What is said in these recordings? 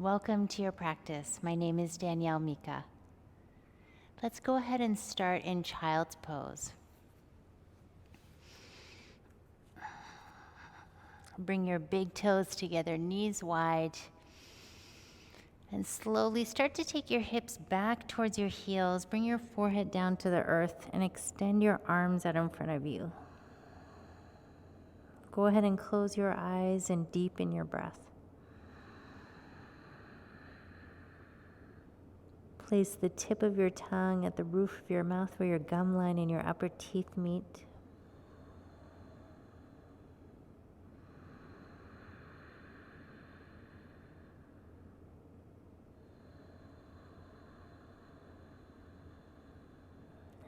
Welcome to your practice. My name is Danielle Mika. Let's go ahead and start in child's pose. Bring your big toes together, knees wide, and slowly start to take your hips back towards your heels. Bring your forehead down to the earth and extend your arms out in front of you. Go ahead and close your eyes and deepen your breath. Place the tip of your tongue at the roof of your mouth where your gum line and your upper teeth meet.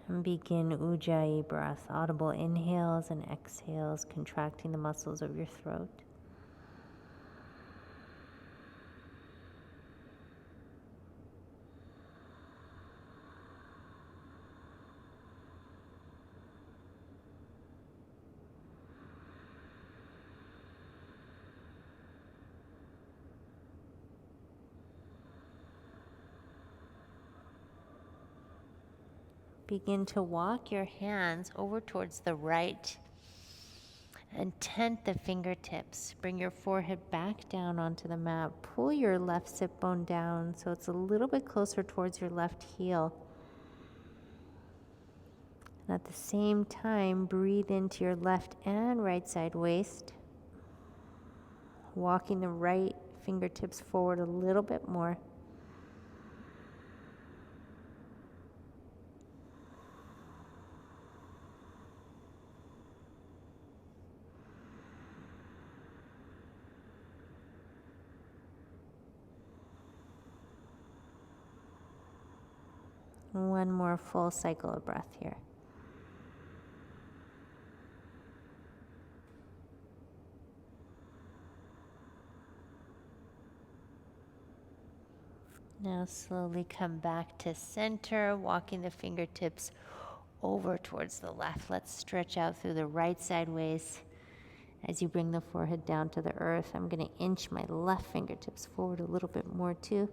And begin Ujjayi breath, audible inhales and exhales, contracting the muscles of your throat. Begin to walk your hands over towards the right and tent the fingertips. Bring your forehead back down onto the mat. Pull your left sit bone down so it's a little bit closer towards your left heel. And at the same time, breathe into your left and right side waist. Walking the right fingertips forward a little bit more. One more full cycle of breath here. Now slowly come back to center, walking the fingertips over towards the left. Let's stretch out through the right sideways. As you bring the forehead down to the earth, I'm going to inch my left fingertips forward a little bit more too.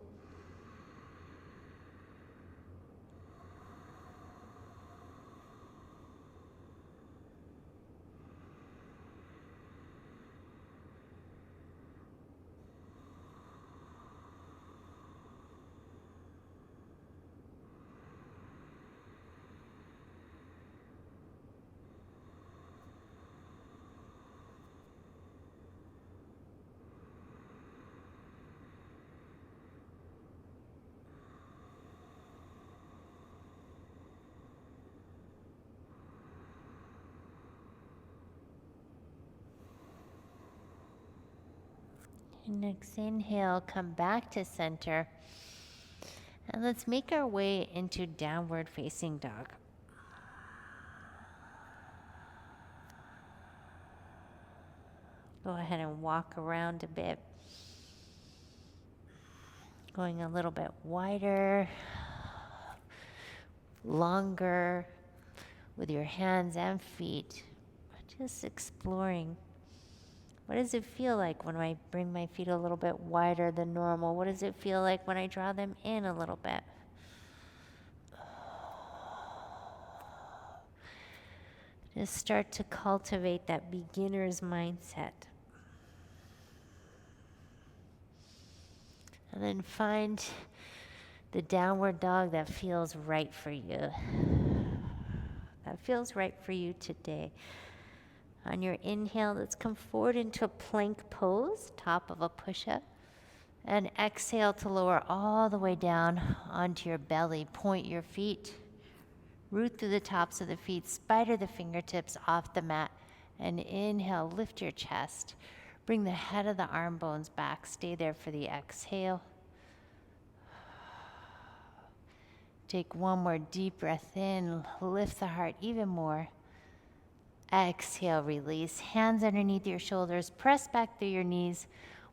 And next inhale, come back to center. And let's make our way into downward facing dog. Go ahead and walk around a bit. Going a little bit wider, longer with your hands and feet. Just exploring. What does it feel like when I bring my feet a little bit wider than normal? What does it feel like when I draw them in a little bit? Just start to cultivate that beginner's mindset. And then find the downward dog that feels right for you. That feels right for you today. On your inhale, let's come forward into a plank pose, top of a push-up. And exhale to lower all the way down onto your belly. Point your feet. Root through the tops of the feet. Spider the fingertips off the mat. And inhale, lift your chest. Bring the head of the arm bones back. Stay there for the exhale. Take one more deep breath in. Lift the heart even more. Exhale, release. Hands underneath your shoulders. Press back through your knees.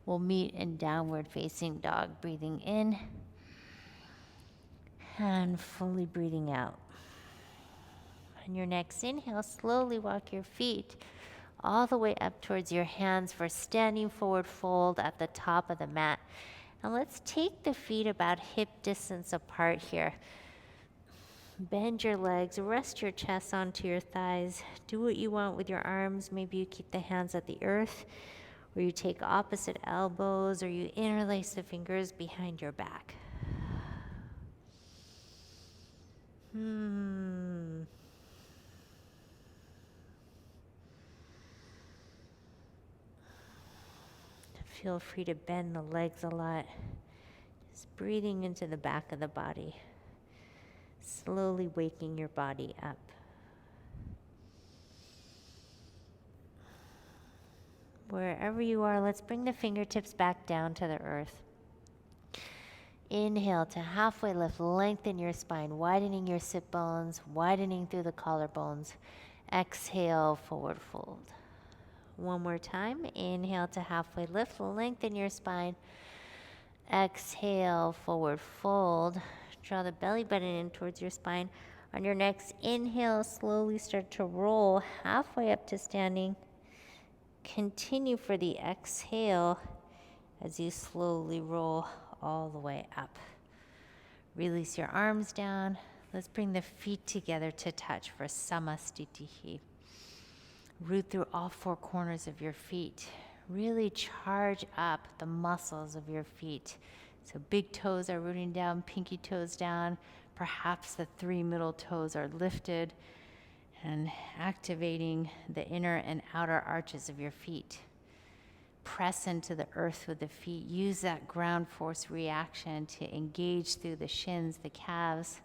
We'll meet in downward facing dog. Breathing in and fully breathing out. On your next inhale, slowly walk your feet all the way up towards your hands for standing forward fold at the top of the mat. Now let's take the feet about hip distance apart here. Bend your legs, rest your chest onto your thighs. Do what you want with your arms. Maybe you keep the hands at the earth, or you take opposite elbows, or you interlace the fingers behind your back. Feel free to bend the legs a lot. Just breathing into the back of the body. Slowly waking your body up. Wherever you are, let's bring the fingertips back down to the earth. Inhale to halfway lift, lengthen your spine, widening your sit bones, widening through the collarbones. Exhale, forward fold. One more time. Inhale to halfway lift, lengthen your spine. Exhale, forward fold. Draw the belly button in towards your spine. On your next inhale, slowly start to roll halfway up to standing. Continue for the exhale as you slowly roll all the way up. Release your arms down. Let's bring the feet together to touch for Samastitihi. Root through all four corners of your feet. Really charge up the muscles of your feet. So big toes are rooting down, pinky toes down. Perhaps the three middle toes are lifted and activating the inner and outer arches of your feet. Press into the earth with the feet. Use that ground force reaction to engage through the shins, the calves,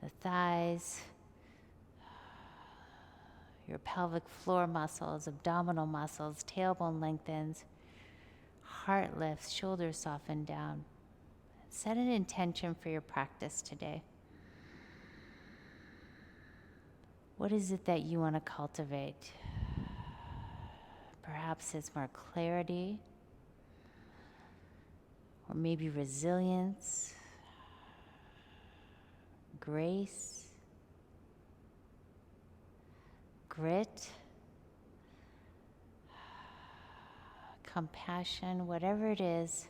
the thighs, your pelvic floor muscles, abdominal muscles, tailbone lengthens, heart lifts, shoulders soften down. Set an intention for your practice today. What is it that you want to cultivate? Perhaps it's more clarity, or maybe resilience, grace, grit, compassion, whatever it is.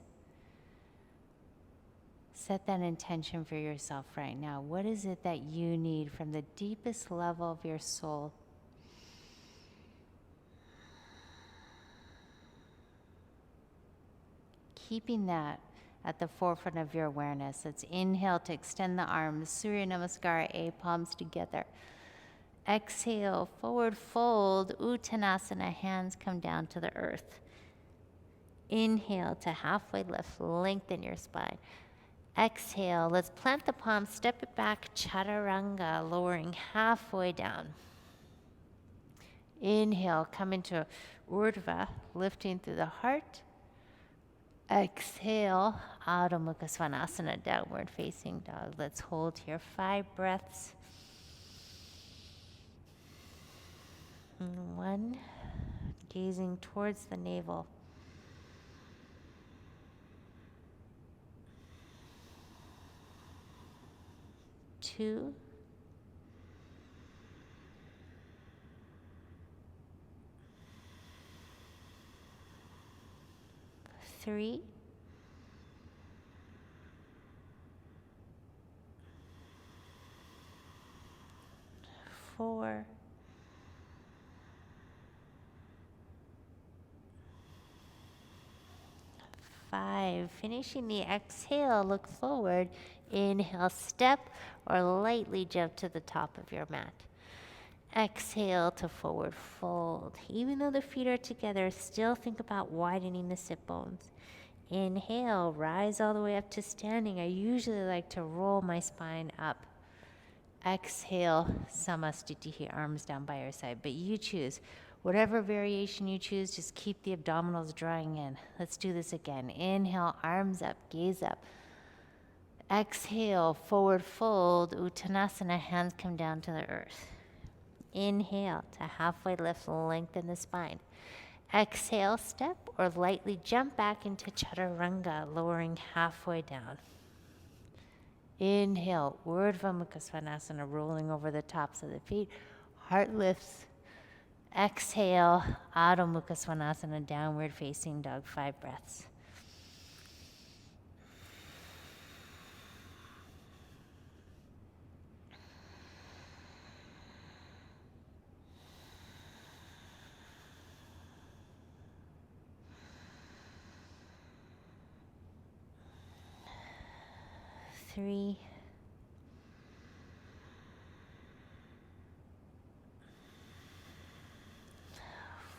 Set that intention for yourself right now. What is it that you need from the deepest level of your soul? Keeping that at the forefront of your awareness. Let's inhale to extend the arms, Surya Namaskara, A, palms together. Exhale, forward fold, Uttanasana, hands come down to the earth. Inhale to halfway lift, lengthen your spine. Exhale, let's plant the palms, step it back, Chaturanga, lowering halfway down. Inhale, come into Urdhva, lifting through the heart. Exhale, Adho Mukha Svanasana, downward facing dog. Let's hold here 5 breaths. 1, gazing towards the navel. 2, 3, 4, 5. Finishing the exhale, look forward. Inhale, step or lightly jump to the top of your mat. Exhale to forward fold. Even though the feet are together, still think about widening the sit bones. Inhale, rise all the way up to standing. I usually like to roll my spine up. Exhale, Samastitihi, arms down by your side, but you choose. Whatever variation you choose, just keep the abdominals drawing in. Let's do this again. Inhale, arms up, gaze up. Exhale, forward fold, Uttanasana, hands come down to the earth. Inhale to halfway lift, lengthen the spine. Exhale, step or lightly jump back into Chaturanga, lowering halfway down. Inhale, Urdhva Mukha Svanasana, rolling over the tops of the feet. Heart lifts. Exhale, Adho Mukha Svanasana, downward facing dog, 5 breaths. 3,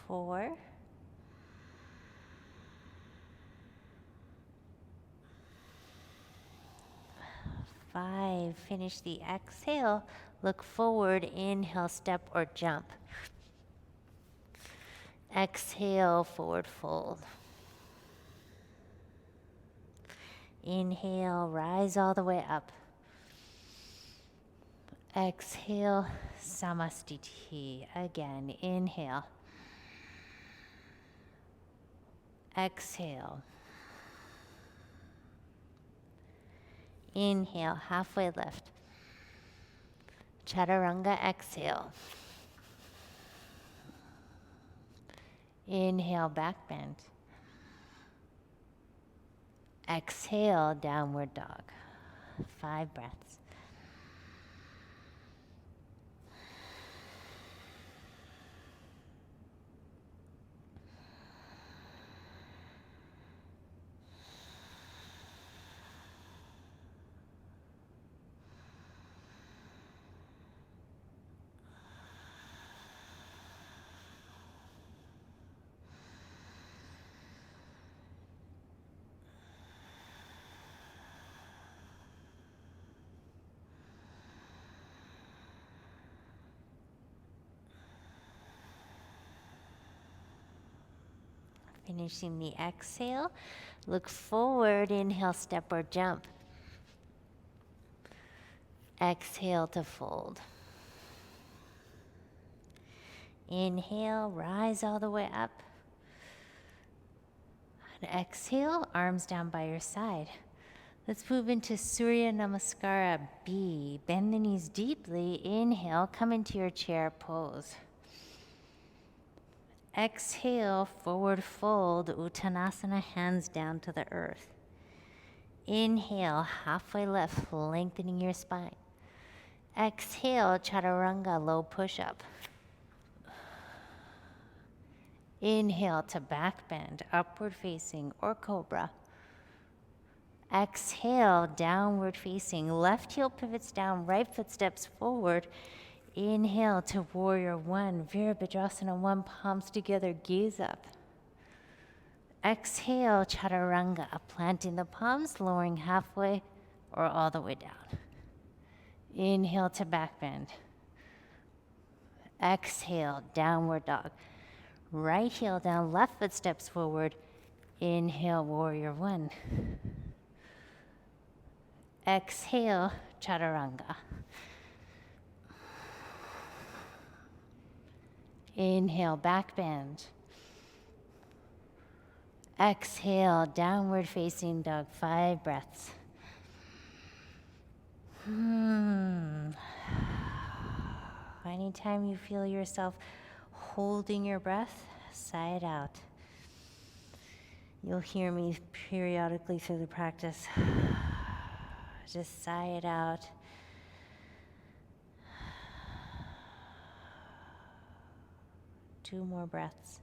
4, 5. Finish the exhale. Look forward. Inhale, step or jump. Exhale, forward fold. Inhale, rise all the way up. Exhale, Samastiti. Again, inhale. Exhale. Inhale, halfway lift. Chaturanga, exhale. Inhale, back bend. Exhale, downward dog. 5 breaths. Finishing the exhale, look forward, inhale, step or jump. Exhale to fold. Inhale, rise all the way up. And exhale, arms down by your side. Let's move into Surya Namaskara B. Bend the knees deeply. Inhale, come into your chair pose. Exhale, forward fold, Uttanasana, hands down to the earth. Inhale, halfway lift, lengthening your spine. Exhale, Chaturanga, low push-up. Inhale to back bend, upward facing or cobra. Exhale, downward facing, left heel pivots down, right foot steps forward. Inhale to warrior 1, Virabhadrasana 1, palms together, gaze up. Exhale, Chaturanga, planting the palms, lowering halfway or all the way down. Inhale to back bend. Exhale, downward dog. Right heel down, left foot steps forward. Inhale, warrior 1. Exhale, Chaturanga. Inhale, back bend. Exhale, downward facing dog, 5 breaths. Anytime you feel yourself holding your breath, sigh it out. You'll hear me periodically through the practice. Just sigh it out. Two more breaths.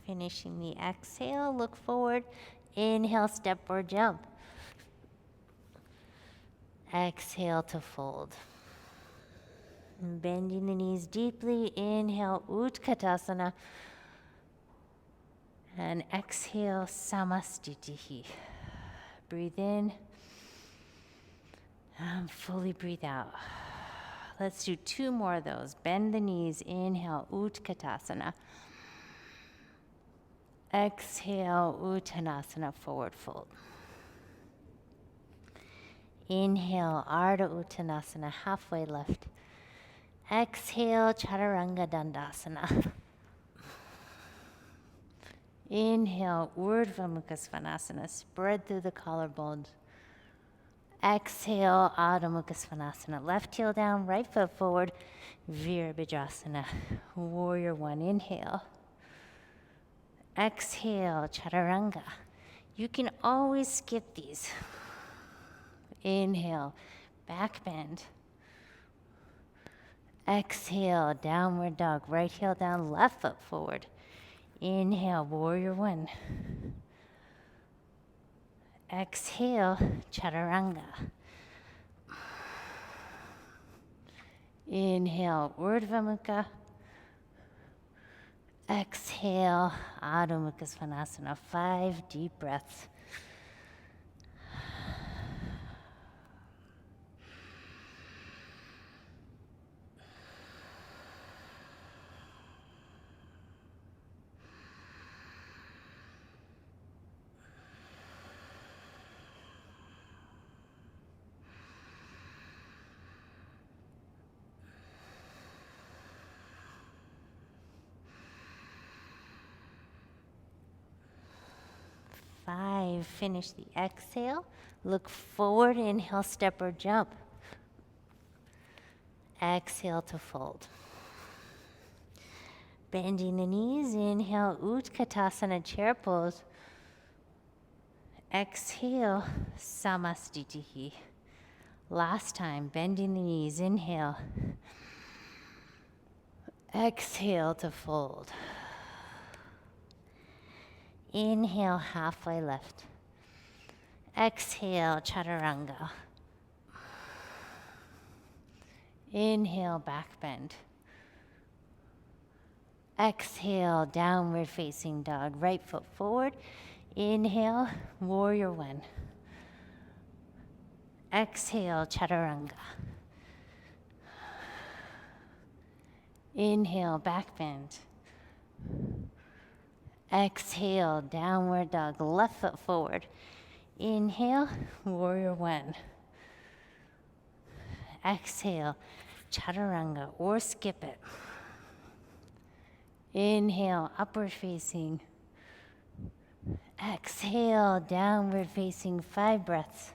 Finishing the exhale, look forward. Inhale, step or jump. Exhale to fold. Bending the knees deeply. Inhale, Utkatasana. And exhale, Samastitihi. Breathe in. And fully breathe out. Let's do 2 more of those. Bend the knees. Inhale, Utkatasana. Exhale, Uttanasana, forward fold. Inhale, Ardha Uttanasana, halfway lift. Exhale, Chaturanga Dandasana. Inhale, Urdhva Mukha Svanasana, spread through the collarbones. Exhale, Adho Mukha Svanasana, left heel down, right foot forward. Virabhadrasana, warrior 1, inhale. Exhale, Chaturanga. You can always skip these. Inhale, back bend. Exhale, downward dog. Right heel down, left foot forward. Inhale, warrior one. Exhale, chaturanga. Inhale, Urdhva Mukha. Exhale, Adho Mukha Svanasana. 5 deep breaths. Five, finish the exhale. Look forward, inhale, step or jump. Exhale to fold. Bending the knees, inhale, Utkatasana, chair pose. Exhale, Samastitihi. Last time, bending the knees, inhale. Exhale to fold. Inhale, halfway lift. Exhale, chaturanga. Inhale, back bend. Exhale, downward facing dog. Right foot forward. Inhale, warrior one. Exhale, chaturanga. Inhale, back bend. Exhale, downward dog. Left foot forward. Inhale, warrior one. Exhale, chaturanga, or skip it. Inhale, upward facing. Exhale, downward facing. 5 breaths.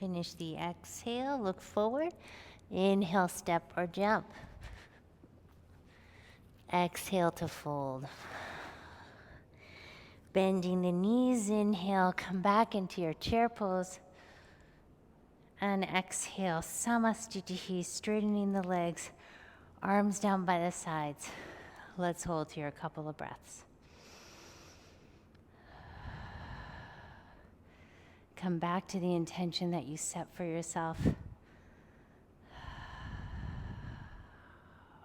Finish the exhale, look forward. Inhale, step or jump. Exhale to fold. Bending the knees, inhale, come back into your chair pose. And exhale, Samastitihi, straightening the legs, arms down by the sides. Let's hold here a couple of breaths. Come back to the intention that you set for yourself.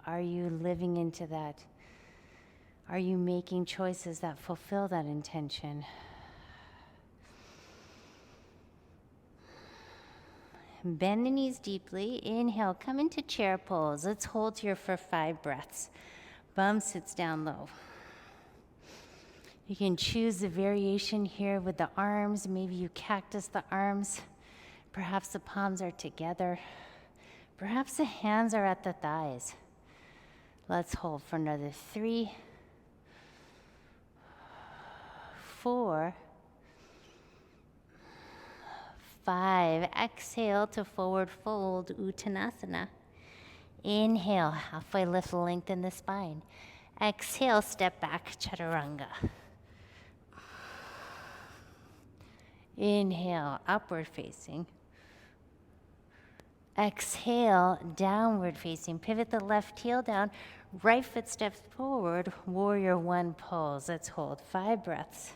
Are you living into that? Are you making choices that fulfill that intention? Bend the knees deeply. Inhale, come into chair pose. Let's hold here for 5 breaths. Bum sits down low. You can choose the variation here with the arms. Maybe you cactus the arms. Perhaps the palms are together. Perhaps the hands are at the thighs. Let's hold for another 3, 4, 5. Exhale to forward fold, Uttanasana. Inhale, halfway lift, lengthen the spine. Exhale, step back, Chaturanga. Inhale, upward facing. Exhale, downward facing. Pivot the left heel down. Right foot steps forward, warrior one pose. Let's hold 5 breaths.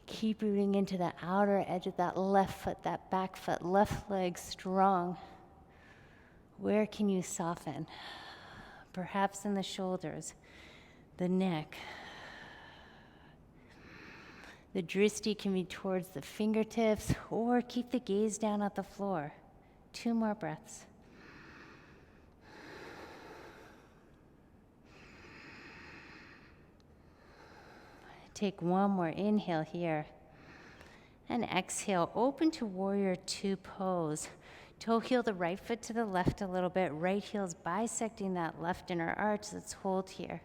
Keep rooting into the outer edge of that left foot, that back foot, left leg strong. Where can you soften? Perhaps in the shoulders, the neck. The drishti can be towards the fingertips, or keep the gaze down at the floor. 2 more breaths. Take 1 more inhale here. And exhale, open to warrior 2 pose. Toe heel the right foot to the left a little bit. Right heel's bisecting that left inner arch. Let's hold here.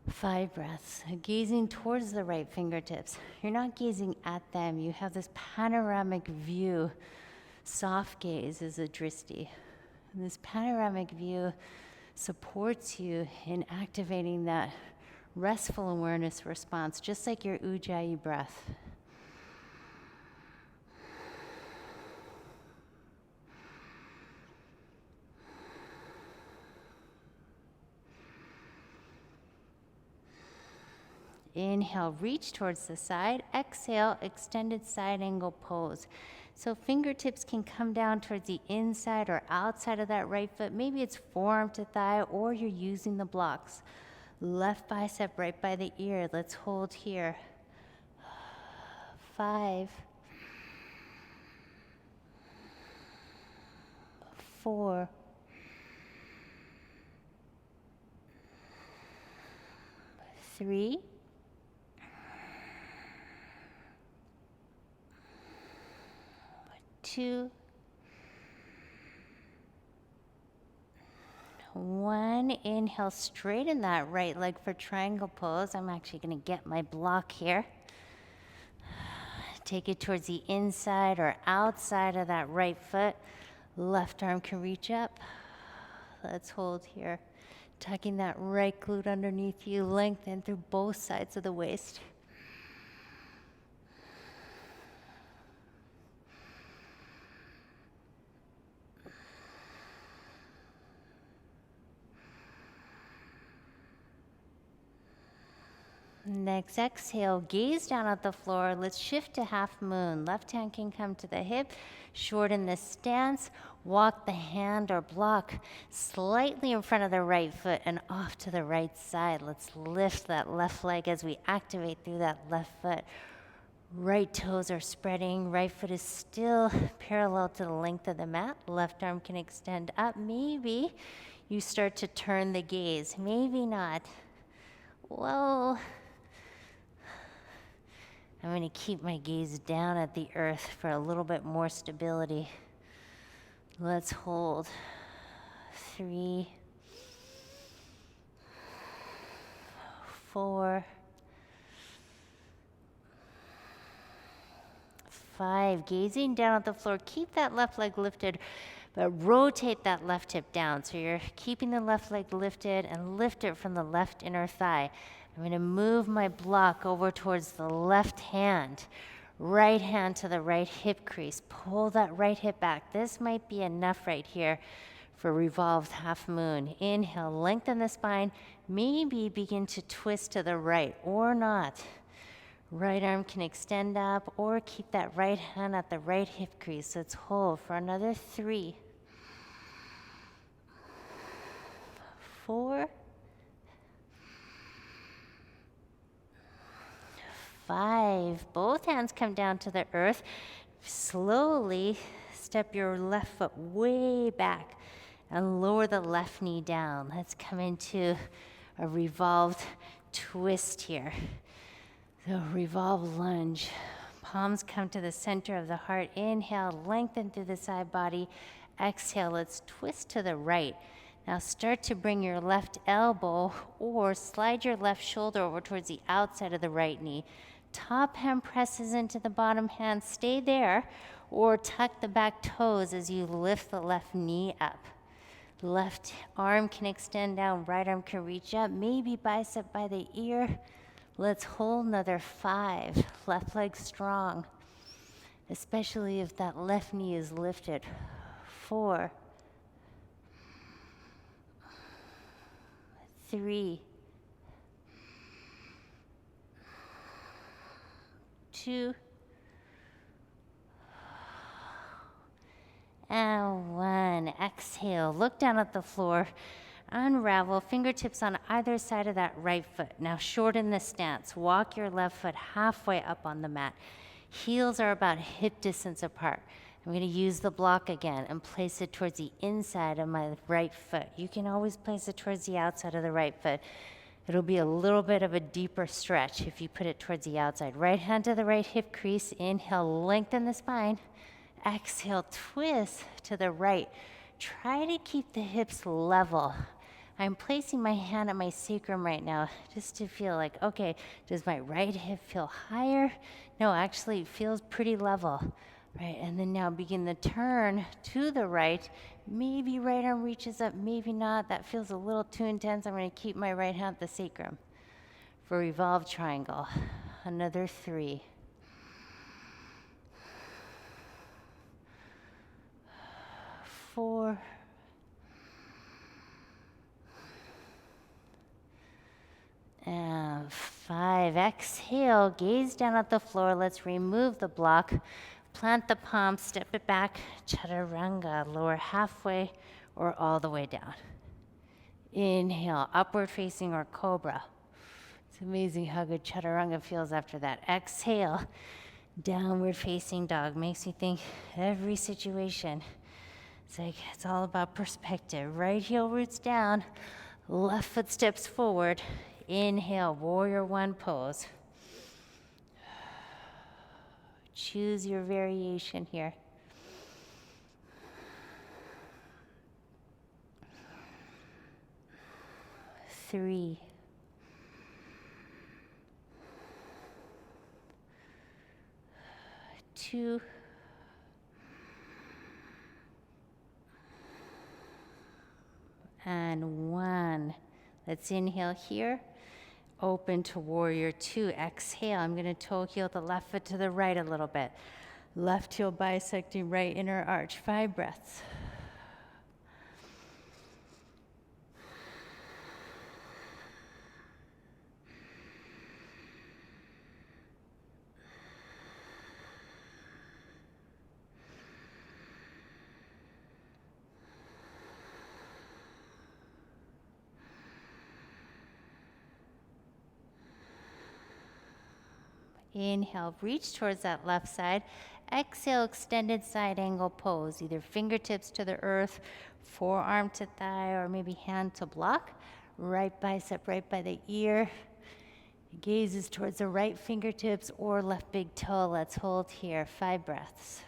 5 breaths. Gazing towards the right fingertips. You're not gazing at them. You have this panoramic view. Soft gaze is a drishti. And this panoramic view supports you in activating that restful awareness response, just like your ujjayi breath. Inhale, reach towards the side. Exhale, extended side angle pose. So fingertips can come down towards the inside or outside of that right foot. Maybe it's forearm to thigh, or you're using the blocks. Left bicep right by the ear. Let's hold here. 5, 4, 3, 2, 1. Inhale, straighten that right leg for triangle pose. I'm actually going to get my block here. Take it towards the inside or outside of that right foot. Left arm can reach up. Let's hold here. Tucking that right glute underneath you, lengthen through both sides of the waist. Next, exhale, gaze down at the floor. Let's shift to half moon. Left hand can come to the hip, shorten the stance, walk the hand or block slightly in front of the right foot and off to the right side. Let's lift that left leg as we activate through that left foot. Right toes are spreading, right foot is still parallel to the length of the mat. Left arm can extend up. Maybe you start to turn the gaze, maybe not. Whoa. I'm going to keep my gaze down at the earth for a little bit more stability. Let's hold. 3, 4, 5. Gazing down at the floor. Keep that left leg lifted, but rotate that left hip down. So you're keeping the left leg lifted and lift it from the left inner thigh. I'm going to move my block over towards the left hand. Right hand to the right hip crease. Pull that right hip back. This might be enough right here for revolved half moon. Inhale, lengthen the spine. Maybe begin to twist to the right or not. Right arm can extend up or keep that right hand at the right hip crease. Let's hold for another 3, 4, 5. Both hands come down to the earth. Slowly step your left foot way back and lower the left knee down. Let's come into a revolved twist here. So revolve lunge. Palms come to the center of the heart. Inhale, lengthen through the side body. Exhale, let's twist to the right. Now start to bring your left elbow or slide your left shoulder over towards the outside of the right knee. Top hand presses into the bottom hand. Stay there or tuck the back toes as you lift the left knee up. Left arm can extend down, right arm can reach up, maybe bicep by the ear. Let's hold another 5. Left leg strong, especially if that left knee is lifted. 4, 3, 2, and 1. Exhale, look down at the floor. Unravel, fingertips on either side of that right foot. Now shorten the stance. Walk your left foot halfway up on the mat. Heels are about hip distance apart. I'm going to use the block again and place it towards the inside of my right foot. You can always place it towards the outside of the right foot. It'll be a little bit of a deeper stretch if you put it towards the outside. Right hand to the right hip crease. Inhale, lengthen the spine. Exhale, twist to the right. Try to keep the hips level. I'm placing my hand at my sacrum right now just to feel like, okay, does my right hip feel higher? No, actually it feels pretty level, right? And then now begin the turn to the right. Maybe right arm reaches up, maybe not. That feels a little too intense. I'm gonna keep my right hand at the sacrum. For revolve triangle, another 3. 4. And 5. Exhale, gaze down at the floor. Let's remove the block. Plant the palm, step it back. Chaturanga, lower halfway or all the way down. Inhale, upward facing or cobra. It's amazing how good chaturanga feels after that. Exhale, downward facing dog. Makes me think every situation. It's like it's all about perspective. Right heel roots down, left foot steps forward. Inhale, warrior 1 pose. Choose your variation here. Three. 2. And 1. Let's inhale here. Open to warrior 2. Exhale. I'm going to toe heel the left foot to the right a little bit. Left heel bisecting right inner arch. 5 breaths. Inhale, reach towards that left side. Exhale, extended side angle pose, either fingertips to the earth, forearm to thigh, or maybe hand to block. Right bicep right by the ear. Gaze is towards the right fingertips or left big toe. Let's hold here. 5 breaths.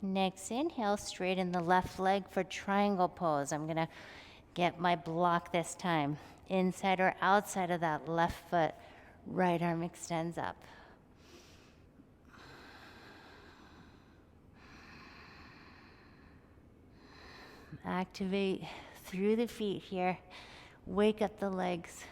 Next inhale, straighten the left leg for triangle pose. I'm gonna get my block this time. Inside or outside of that left foot, right arm extends up. Activate through the feet here. Wake up the legs.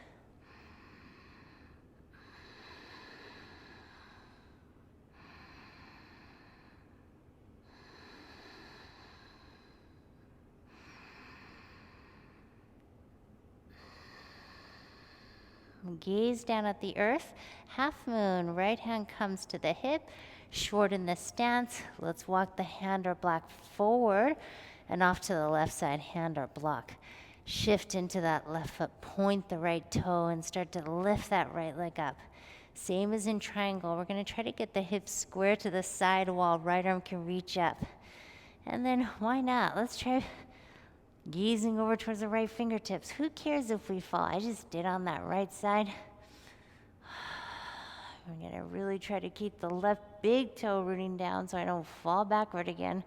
Gaze down at the earth. Half moon, right hand comes to the hip. Shorten the stance. Let's walk the hand or block forward and off to the left side, hand or block. Shift into that left foot, point the right toe and start to lift that right leg up. Same as in triangle, we're gonna try to get the hips square to the side wall, right arm can reach up. And then why not? Let's try gazing over towards the right fingertips. Who cares if we fall? I just did on that right side. I'm gonna really try to keep the left big toe rooting down so I don't fall backward again.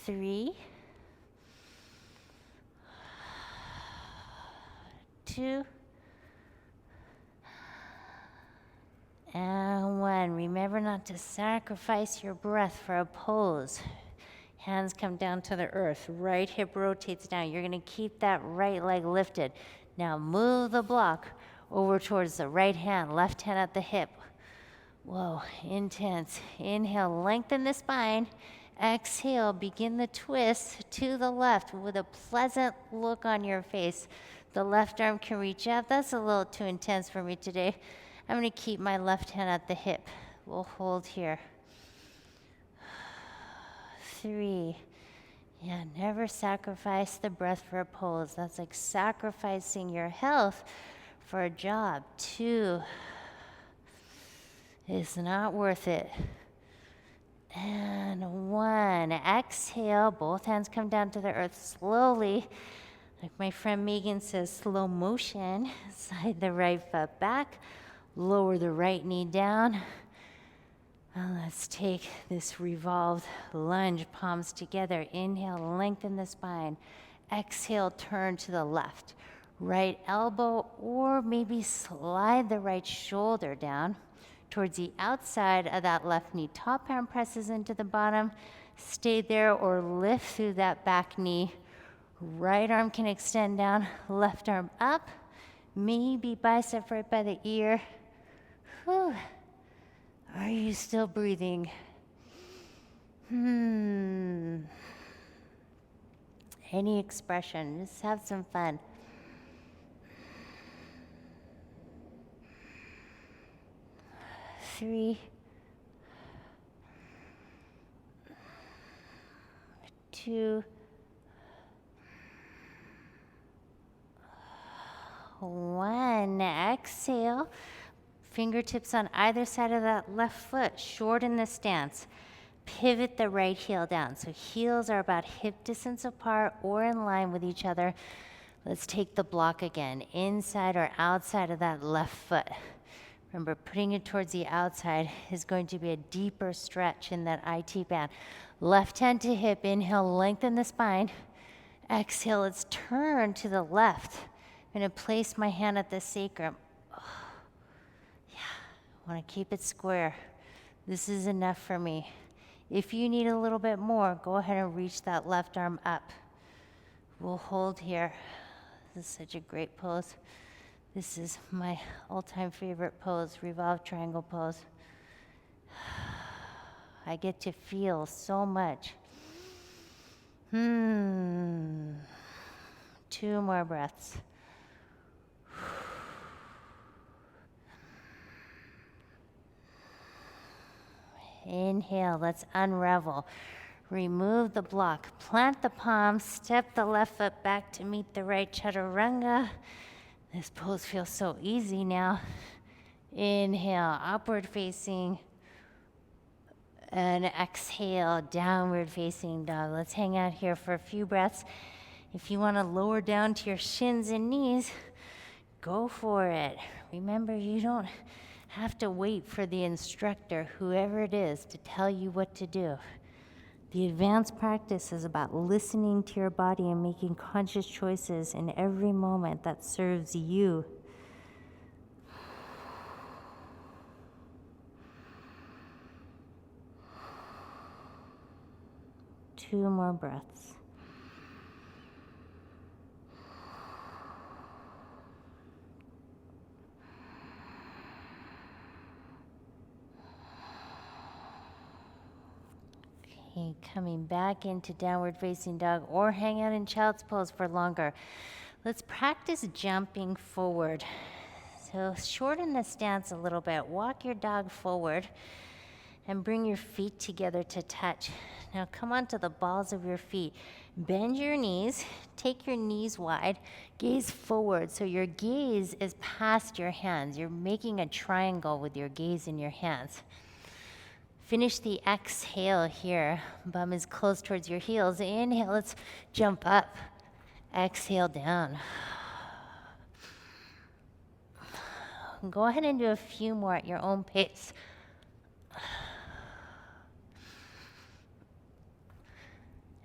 3, 2, and 1. Remember not to sacrifice your breath for a pose. Hands come down to the earth. Right hip rotates down. You're gonna keep that right leg lifted. Now move the block over towards the right hand, left hand at the hip. Whoa, intense. Inhale, lengthen the spine. Exhale, begin the twist to the left with a pleasant look on your face. The left arm can reach up. That's a little too intense for me today. I'm gonna keep my left hand at the hip. We'll hold here. 3. Yeah, never sacrifice the breath for a pose. That's like sacrificing your health for a job. 2. It's not worth it. And 1. Exhale. Both hands come down to the earth slowly. Like my friend Megan says, slow motion. Slide the right foot back. Lower the right knee down. And let's take this revolved lunge, palms together. Inhale, lengthen the spine. Exhale, turn to the left. Right elbow, or maybe slide the right shoulder down towards the outside of that left knee. Top arm presses into the bottom. Stay there or lift through that back knee. Right arm can extend down, left arm up. Maybe bicep right by the ear. Whew. Are you still breathing? Any expression, just have some fun. Three, 2, 1. Exhale. Fingertips on either side of that left foot. Shorten the stance. Pivot the right heel down. So heels are about hip distance apart or in line with each other. Let's take the block again. Inside or outside of that left foot. Remember, putting it towards the outside is going to be a deeper stretch in that IT band. Left hand to hip. Inhale, lengthen the spine. Exhale, let's turn to the left. I'm going to place my hand at the sacrum. I want to keep it square. This is enough for me. If you need a little bit more, go ahead and reach that left arm up. We'll hold here. This is such a great pose. This is my all-time favorite pose, revolved triangle pose. I get to feel so much. 2 more breaths. Inhale, let's unravel. Remove the block, plant the palms, step the left foot back to meet the right chaturanga. This pose feels so easy now. Inhale, upward facing. And exhale, downward facing dog. Let's hang out here for a few breaths. If you want to lower down to your shins and knees, go for it. Remember, you don't have to wait for the instructor, whoever it is, to tell you what to do. The advanced practice is about listening to your body and making conscious choices in every moment that serves you. Two more breaths. Okay, coming back into downward facing dog or hang out in child's pose for longer. Let's practice jumping forward. So shorten the stance a little bit. Walk your dog forward and bring your feet together to touch. Now come onto the balls of your feet. Bend your knees, take your knees wide, gaze forward. So your gaze is past your hands. You're making a triangle with your gaze in your hands. Finish the exhale here. Bum is close towards your heels. Inhale, let's jump up. Exhale down. Go ahead and do a few more at your own pace.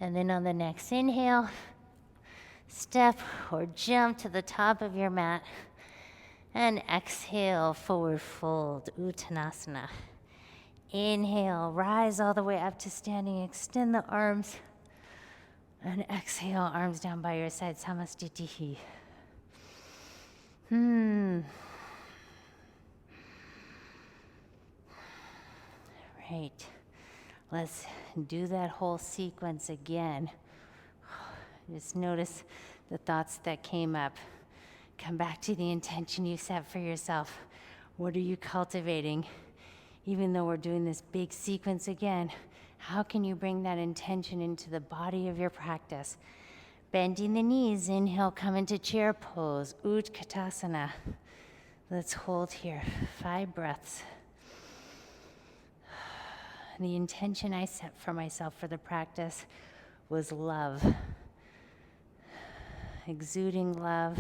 And then on the next inhale, step or jump to the top of your mat. And exhale, forward fold, Uttanasana. Inhale, rise all the way up to standing, extend the arms. And exhale, arms down by your side, Samastitihi. Right. Let's do that whole sequence again. Just notice the thoughts that came up. Come back to the intention you set for yourself. What are you cultivating? Even though we're doing this big sequence again, how can you bring that intention into the body of your practice? Bending the knees, inhale, come into chair pose, Utkatasana. Let's hold here, 5 breaths. The intention I set for myself for the practice was love. Exuding love,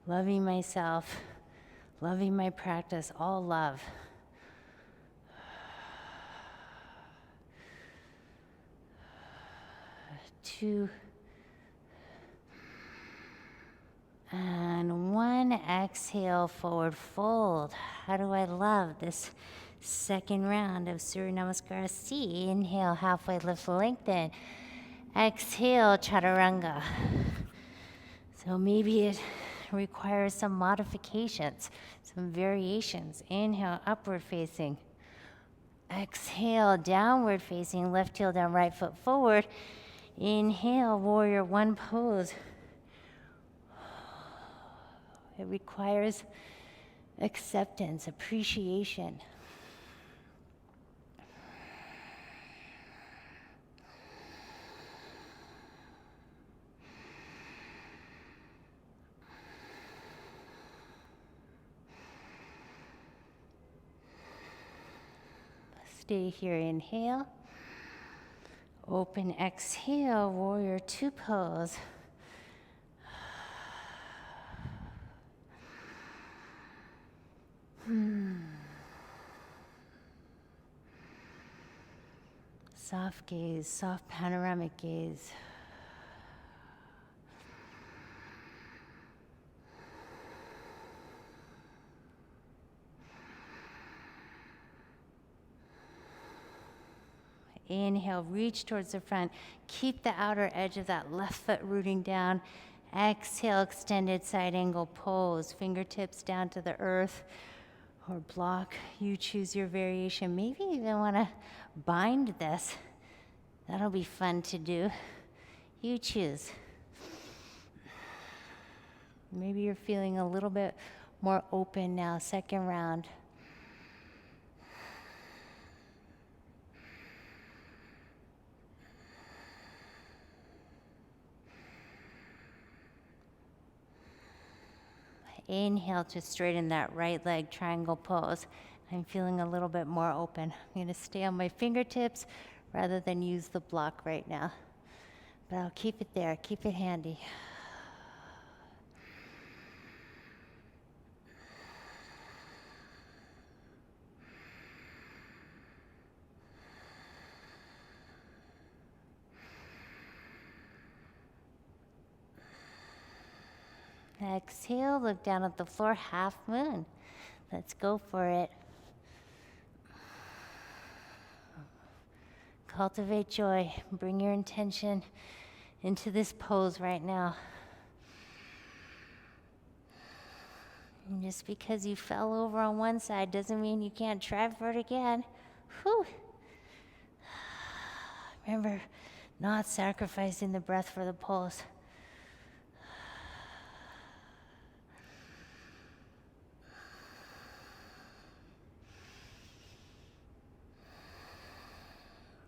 loving myself, loving my practice, all love. Two, and one, exhale, forward fold. How do I love this second round of Surya Namaskar C? Inhale, halfway lift, lengthen. Exhale, Chaturanga. So maybe it requires some modifications, some variations. Inhale, upward facing. Exhale, downward facing, left heel down, right foot forward. Inhale, warrior one pose. It requires acceptance, appreciation. Stay here, inhale. Open, exhale, warrior two pose. Soft gaze, soft panoramic gaze. Inhale, reach towards the front. Keep the outer edge of that left foot rooting down. Exhale, extended side angle pose. Fingertips down to the earth or block. You choose your variation. Maybe you even want to bind this. That'll be fun to do. You choose. Maybe you're feeling a little bit more open now, second round. Inhale to straighten that right leg, triangle pose. I'm feeling a little bit more open. I'm going to stay on my fingertips rather than use the block right now. But I'll keep it there, keep it handy. Exhale, look down at the floor, half moon. Let's go for it. Cultivate joy. Bring your intention into this pose right now. And just because you fell over on one side doesn't mean you can't try for it again. Whew. Remember, not sacrificing the breath for the pose.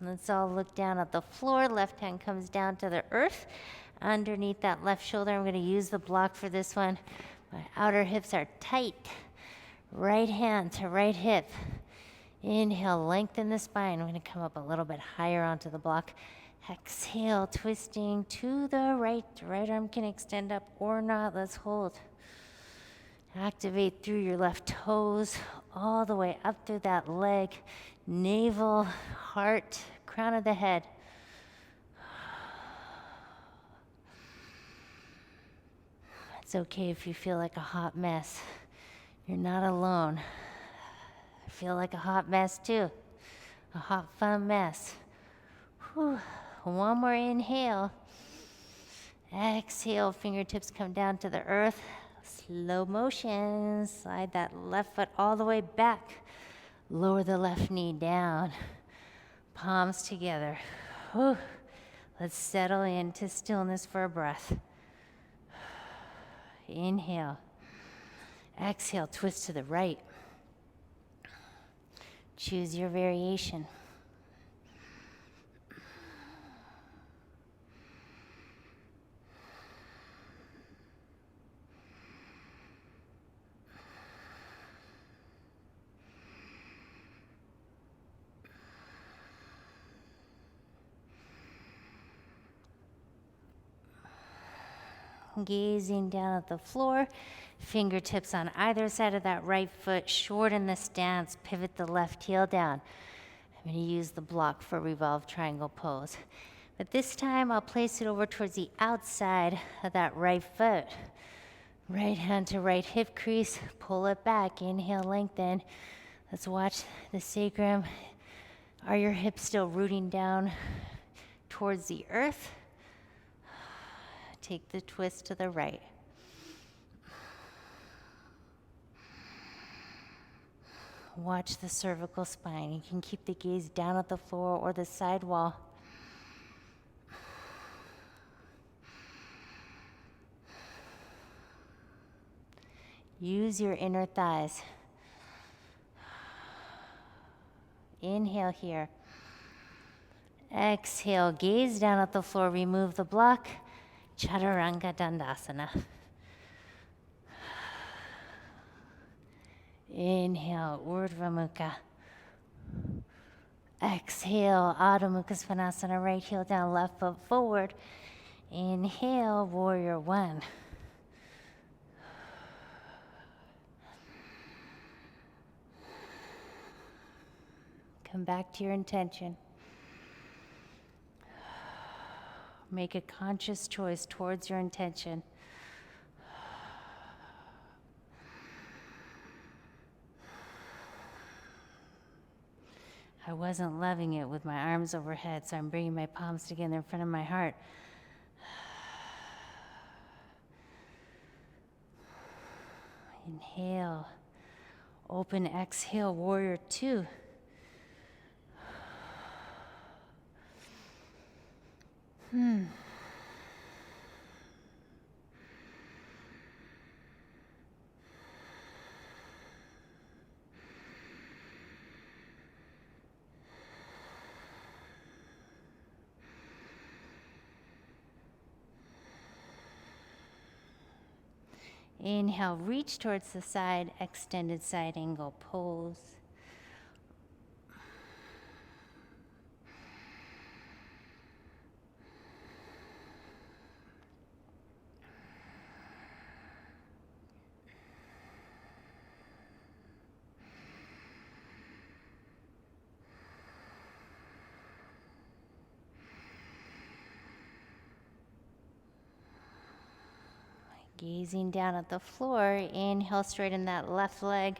Let's all look down at the floor. Left hand comes down to the earth. Underneath that left shoulder, I'm going to use the block for this one. My outer hips are tight. Right hand to right hip. Inhale, lengthen the spine. I'm going to come up a little bit higher onto the block. Exhale, twisting to the right. Right arm can extend up or not. Let's hold. Activate through your left toes, all the way up through that leg, navel, heart, crown of the head. It's okay if you feel like a hot mess. You're not alone. I feel like a hot mess too. A hot, fun mess. Whew. One more inhale. Exhale, fingertips come down to the earth. Slow motion, slide that left foot all the way back. Lower the left knee down. Palms together. Whew. Let's settle into stillness for a breath. Inhale. Exhale, twist to the right. Choose your variation. Gazing down at the floor, fingertips on either side of that right foot, shorten the stance, pivot the left heel down. I'm going to use the block for revolve triangle pose. But this time I'll place it over towards the outside of that right foot. Right hand to right hip crease, pull it back, inhale, lengthen. Let's watch the sacrum. Are your hips still rooting down towards the earth? Take the twist to the right. Watch the cervical spine. You can keep the gaze down at the floor or the side wall. Use your inner thighs. Inhale here. Exhale, gaze down at the floor, remove the block. Chaturanga Dandasana. Inhale, Urdhva Mukha. Exhale, Adho Mukha Svanasana, right heel down, left foot forward. Inhale, Warrior One. Come back to your intention. Make a conscious choice towards your intention. I wasn't loving it with my arms overhead, so I'm bringing my palms together in front of my heart. Inhale. Open, exhale, Warrior Two. Inhale, reach towards the side, extended side angle pose. Gazing down at the floor, inhale, straighten that left leg,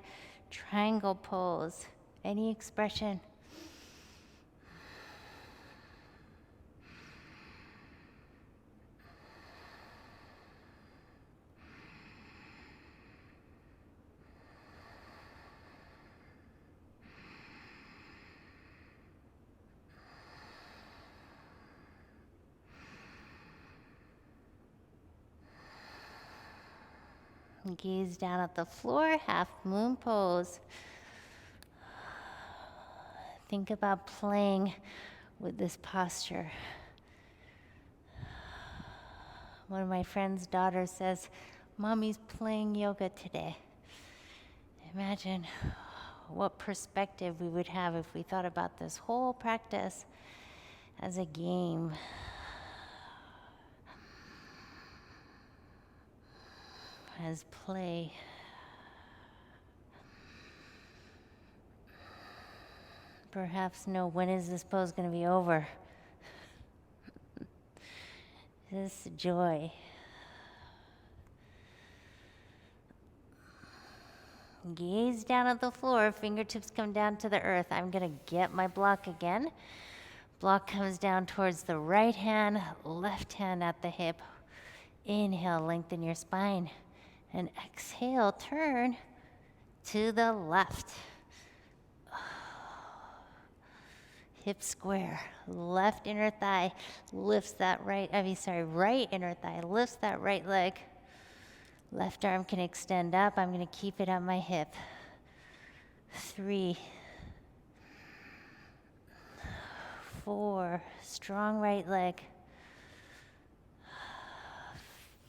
triangle pose. Any expression. Gaze down at the floor, half moon pose. Think about playing with this posture. One of my friend's daughters says, "Mommy's playing yoga today." Imagine what perspective we would have if we thought about this whole practice as a game. As play. Perhaps know, when is this pose going to be over? This joy. Gaze down at the floor, fingertips come down to the earth. I'm going to get my block again. Block comes down towards the right hand, left hand at the hip. Inhale, lengthen your spine. And exhale, turn to the left. Hip square, left inner thigh lifts that right inner thigh lifts that right leg. Left arm can extend up. I'm going to keep it on my hip. 3, 4, strong right leg.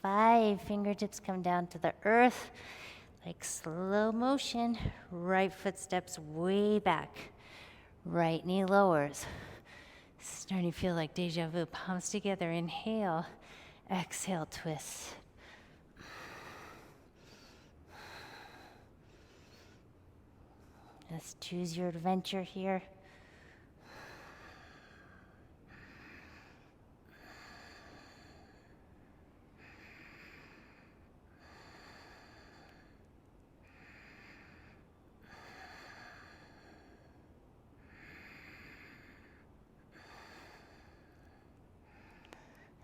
5, fingertips come down to the earth, like slow motion. Right foot steps way back. Right knee lowers. Starting to feel like deja vu. Palms together, inhale. Exhale, twist. Just choose your adventure here.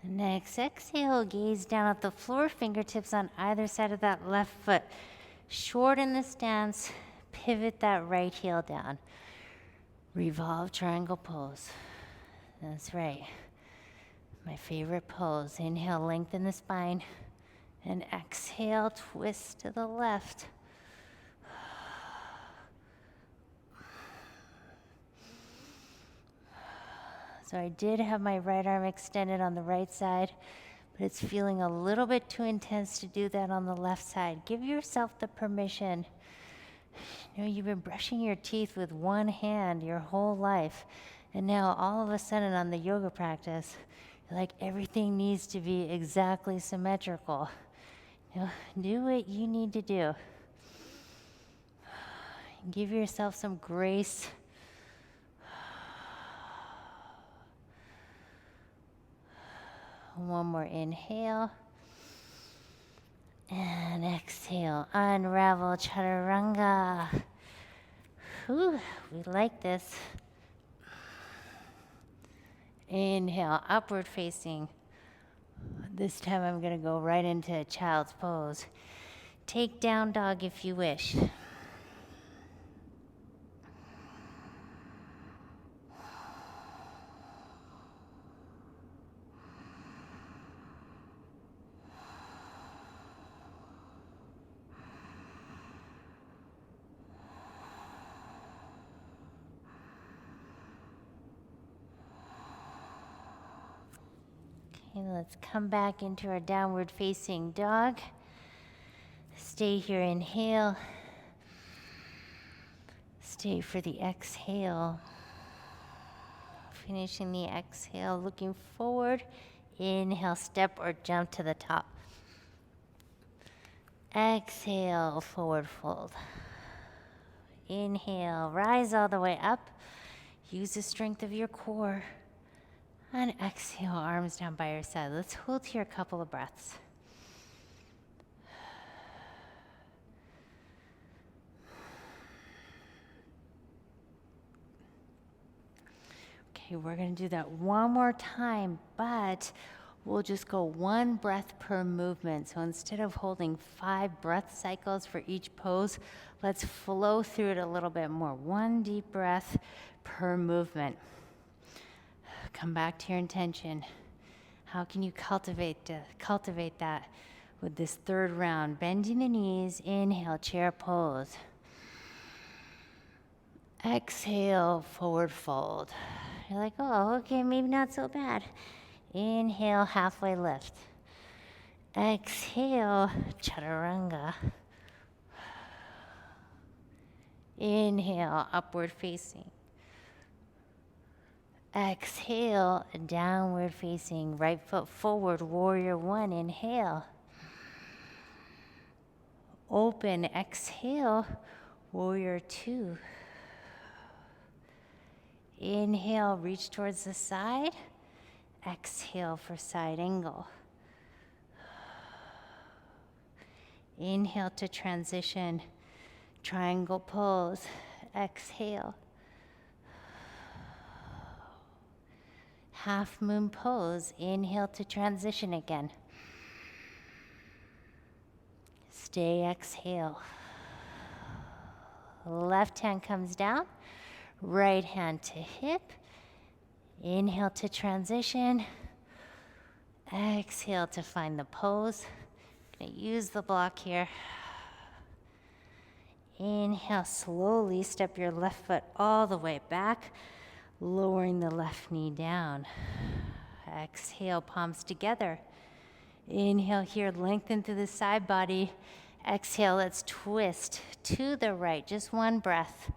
Next, exhale, gaze down at the floor, fingertips on either side of that left foot. Shorten the stance, pivot that right heel down. Revolve triangle pose. That's right. My favorite pose. Inhale, lengthen the spine. And exhale, twist to the left. So I did have my right arm extended on the right side, but it's feeling a little bit too intense to do that on the left side. Give yourself the permission. You know, you've been brushing your teeth with one hand your whole life, and now all of a sudden on the yoga practice, you're like everything needs to be exactly symmetrical. You know, do what you need to do. Give yourself some grace. One more inhale. And exhale. Unravel chaturanga. Whew, we like this. Inhale, upward facing. This time I'm going to go right into a child's pose. Take down dog if you wish. Okay, let's come back into our downward facing dog. Stay here, inhale. Stay for the exhale. Finishing the exhale, looking forward. Inhale, step or jump to the top. Exhale, forward fold. Inhale, rise all the way up. Use the strength of your core. And exhale, arms down by your side. Let's hold here a couple of breaths. Okay, we're going to do that one more time, but we'll just go one breath per movement. So instead of holding 5 breath cycles for each pose, let's flow through it a little bit more. One deep breath per movement. Come back to your intention. How can you cultivate that with this third round? Bending the knees, inhale, chair pose. Exhale, forward fold. You're like, oh, okay, maybe not so bad. Inhale, halfway lift. Exhale, chaturanga. Inhale, upward facing. Exhale, downward facing, right foot forward, warrior one, inhale. Open, exhale, warrior two. Inhale, reach towards the side. Exhale for side angle. Inhale to transition, triangle pose. Exhale. Half moon pose. Inhale to transition again. Stay, exhale. Left hand comes down, right hand to hip. Inhale to transition. Exhale to find the pose. Gonna use the block here. Inhale, slowly step your left foot all the way back, lowering the left knee down. Exhale, palms together. Inhale here, lengthen through the side body. Exhale, let's twist to the right, just one breath.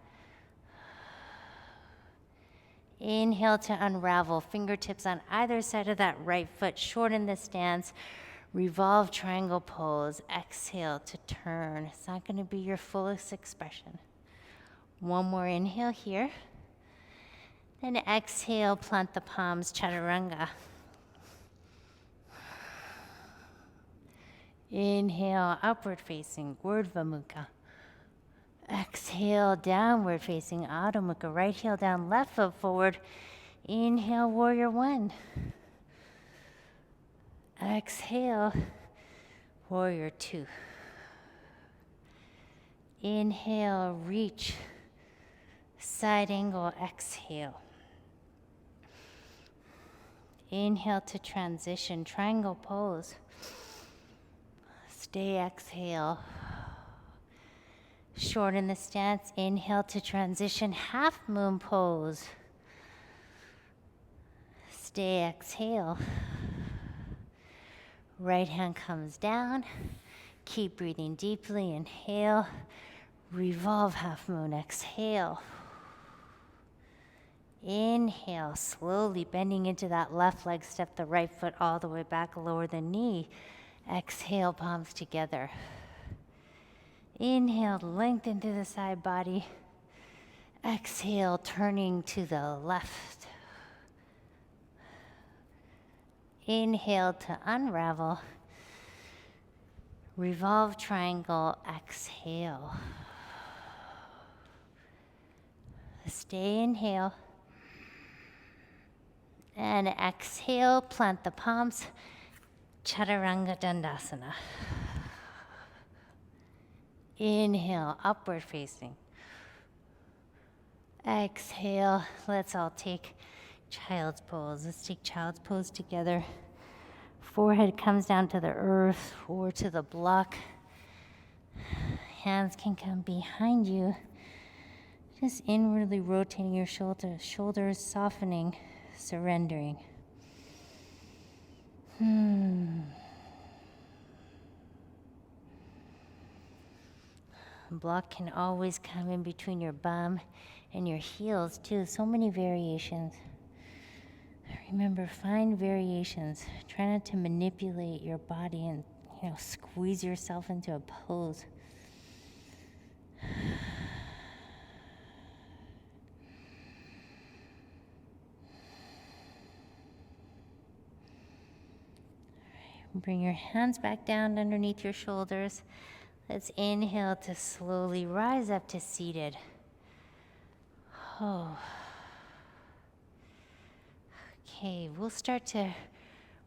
Inhale to unravel, fingertips on either side of that right foot, shorten the stance, revolve triangle pose. Exhale to turn. It's not gonna be your fullest expression. One more inhale here. Then exhale, plant the palms, chaturanga. Inhale, upward facing, Urdhva Mukha. Exhale, downward facing, Adho Mukha. Right heel down, left foot forward. Inhale, warrior one. Exhale, warrior two. Inhale, reach, side angle, exhale. Inhale to transition, triangle pose. Stay, exhale. Shorten the stance, inhale to transition, half moon pose. Stay, exhale. Right hand comes down. Keep breathing deeply, inhale. Revolve half moon, exhale. Inhale, slowly bending into that left leg, step the right foot all the way back, lower the knee. Exhale, palms together. Inhale, lengthen through the side body. Exhale, turning to the left. Inhale to unravel. Revolve triangle, exhale. Stay, inhale. And exhale, plant the palms, Chaturanga Dandasana. Inhale, upward facing. Exhale, let's all take child's pose. Let's take child's pose together. Forehead comes down to the earth or to the block. Hands can come behind you. Just inwardly rotating your shoulders softening, surrendering. Block can always come in between your bum and your heels too. So many variations. Remember, find variations. Try not to manipulate your body and squeeze yourself into a pose. Bring your hands back down underneath your shoulders. Let's inhale to slowly rise up to seated. Oh. Okay, we'll start to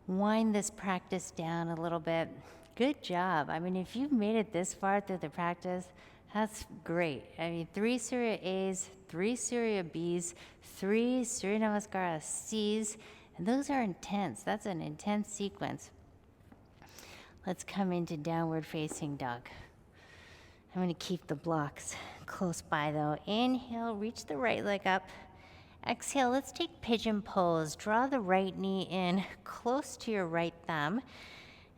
wind this practice down a little bit. Good job. I mean, if you've made it this far through the practice, that's great. I mean, 3 Surya A's, 3 Surya B's, 3 Surya Namaskara C's, and those are intense. That's an intense sequence. Let's come into downward facing dog. I'm going to keep the blocks close by though. Inhale, reach the right leg up. Exhale, let's take pigeon pose. Draw the right knee in close to your right thumb.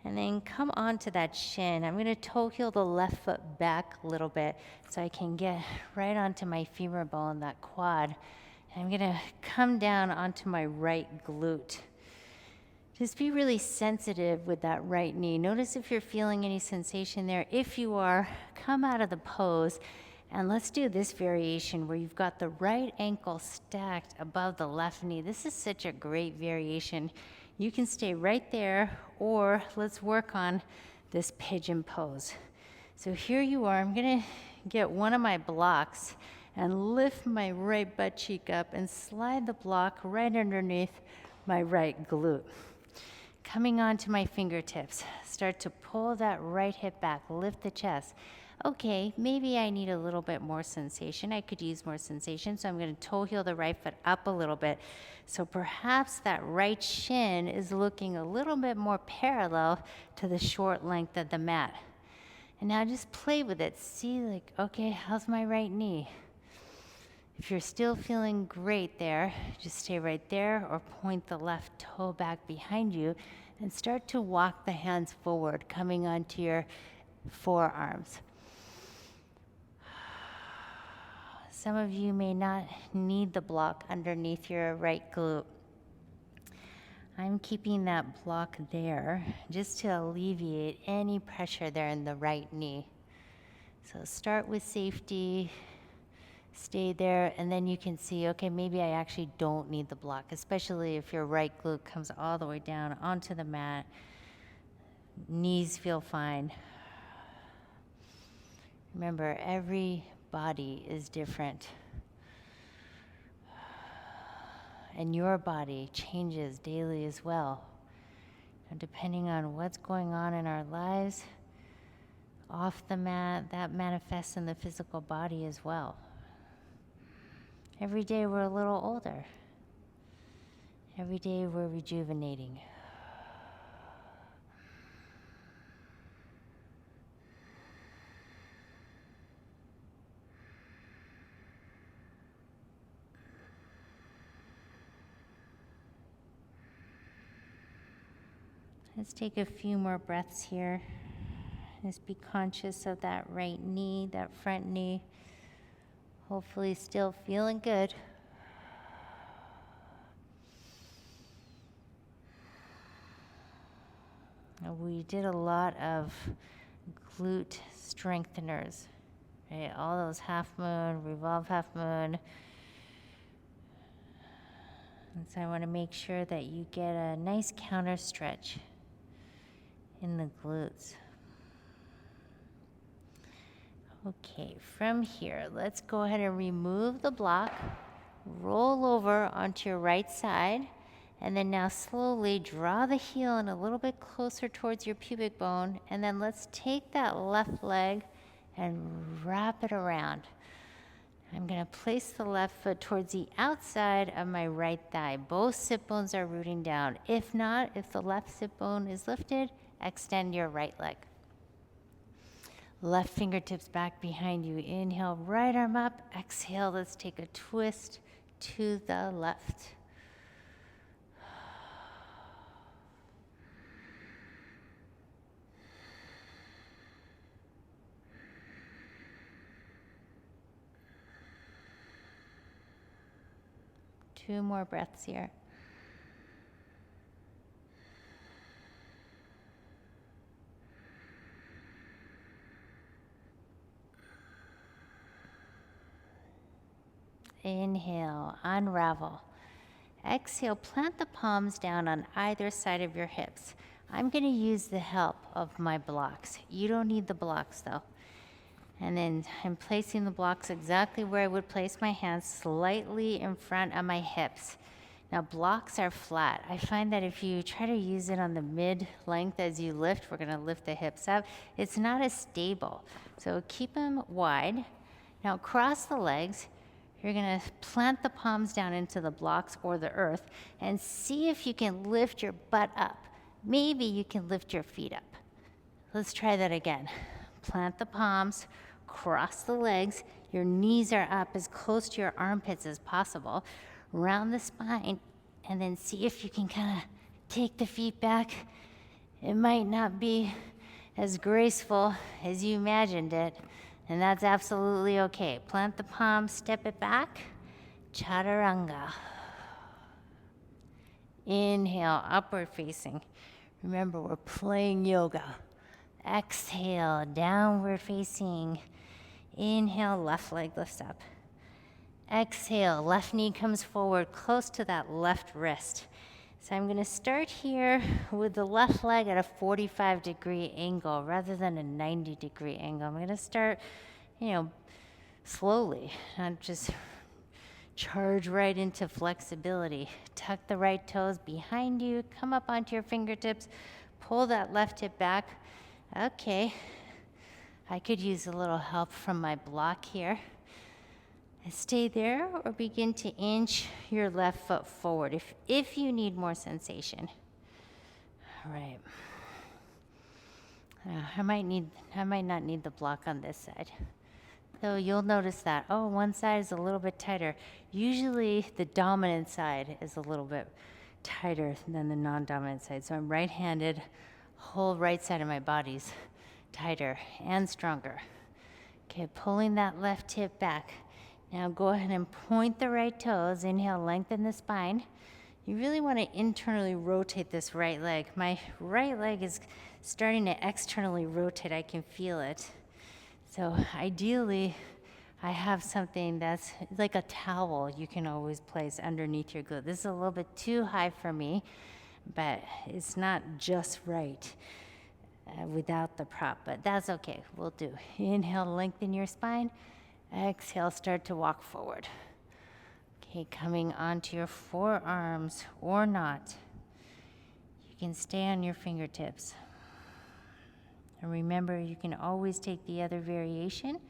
And then come onto that shin. I'm going to toe heel the left foot back a little bit so I can get right onto my femur bone, that quad. And I'm going to come down onto my right glute. Just be really sensitive with that right knee. Notice if you're feeling any sensation there. If you are, come out of the pose. And let's do this variation where you've got the right ankle stacked above the left knee. This is such a great variation. You can stay right there, or let's work on this pigeon pose. So here you are. I'm going to get one of my blocks and lift my right butt cheek up and slide the block right underneath my right glute. Coming onto my fingertips, start to pull that right hip back, lift the chest. Okay, maybe I need a little bit more sensation. I could use more sensation, so I'm going to toe heel the right foot up a little bit. So perhaps that right shin is looking a little bit more parallel to the short length of the mat. And now just play with it. See, like, okay, how's my right knee? If you're still feeling great there, just stay right there or point the left toe back behind you and start to walk the hands forward, coming onto your forearms. Some of you may not need the block underneath your right glute. I'm keeping that block there just to alleviate any pressure there in the right knee. So start with safety. Stay there, and then you can see, okay, maybe I actually don't need the block, especially if your right glute comes all the way down onto the mat. Knees feel fine. Remember, every body is different. And your body changes daily as well. And depending on what's going on in our lives, off the mat, that manifests in the physical body as well. Every day we're a little older. Every day we're rejuvenating. Let's take a few more breaths here. Just be conscious of that right knee, that front knee. Hopefully still feeling good. We did a lot of glute strengtheners, right? All those half moon, revolve half moon. And so I want to make sure that you get a nice counter stretch in the glutes. Okay, from here, let's go ahead and remove the block, roll over onto your right side, and then now slowly draw the heel in a little bit closer towards your pubic bone, and then let's take that left leg and wrap it around. I'm going to place the left foot towards the outside of my right thigh. Both sit bones are rooting down. If not, if the left sit bone is lifted, extend your right leg. Left fingertips back behind you. Inhale, right arm up. Exhale, let's take a twist to the left. Two more breaths here. Inhale, unravel. Exhale, plant the palms down on either side of your hips. I'm going to use the help of my blocks. You don't need the blocks though. And then I'm placing the blocks exactly where I would place my hands, slightly in front of my hips. Now blocks are flat. I find that if you try to use it on the mid-length as you lift, we're going to lift the hips up, it's not as stable. So keep them wide. Now cross the legs. You're going to plant the palms down into the blocks or the earth and see if you can lift your butt up. Maybe you can lift your feet up. Let's try that again. Plant the palms, cross the legs. Your knees are up as close to your armpits as possible. Round the spine, and then see if you can kind of take the feet back. It might not be as graceful as you imagined it, and that's absolutely okay. Plant the palms, step it back. Chaturanga. Inhale, upward facing. Remember, we're playing yoga. Exhale, downward facing. Inhale, left leg lifts up. Exhale, left knee comes forward close to that left wrist. So I'm going to start here with the left leg at a 45-degree angle rather than a 90-degree angle. I'm going to start, slowly, not just charge right into flexibility. Tuck the right toes behind you, come up onto your fingertips, pull that left hip back. Okay, I could use a little help from my block here. Stay there or begin to inch your left foot forward if you need more sensation. All right. I might not need the block on this side. So you'll notice that, one side is a little bit tighter. Usually the dominant side is a little bit tighter than the non-dominant side. So I'm right-handed, whole right side of my body's tighter and stronger. Okay, pulling that left hip back. Now go ahead and point the right toes. Inhale, lengthen the spine. You really want to internally rotate this right leg. My right leg is starting to externally rotate. I can feel it. So ideally, I have something that's like a towel you can always place underneath your glute. This is a little bit too high for me, but it's not just right without the prop, but that's okay, we'll do. Inhale, lengthen your spine. Exhale, start to walk forward. Okay, coming onto your forearms or not. You can stay on your fingertips. And remember, you can always take the other variation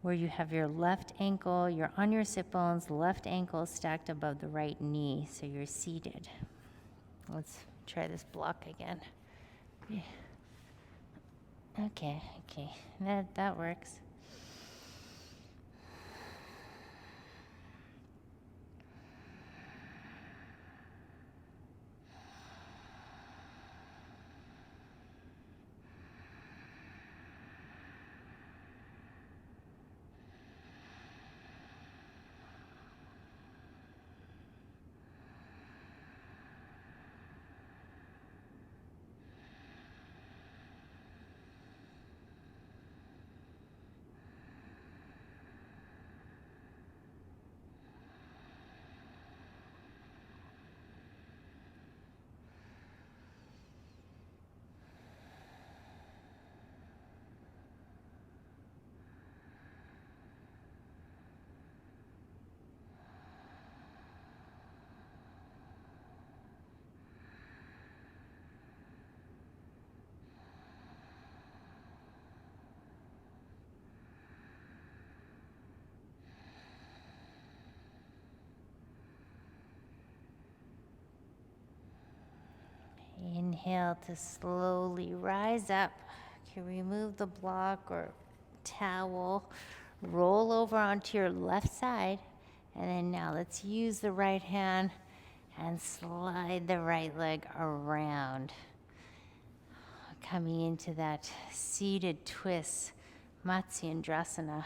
where you have your left ankle, you're on your sit bones, left ankle stacked above the right knee, so you're seated. Let's try this block again. Yeah. Okay, that works. Inhale to slowly rise up. You can remove the block or towel, roll over onto your left side, and then now let's use the right hand and slide the right leg around. Coming into that seated twist, Matsyendrasana.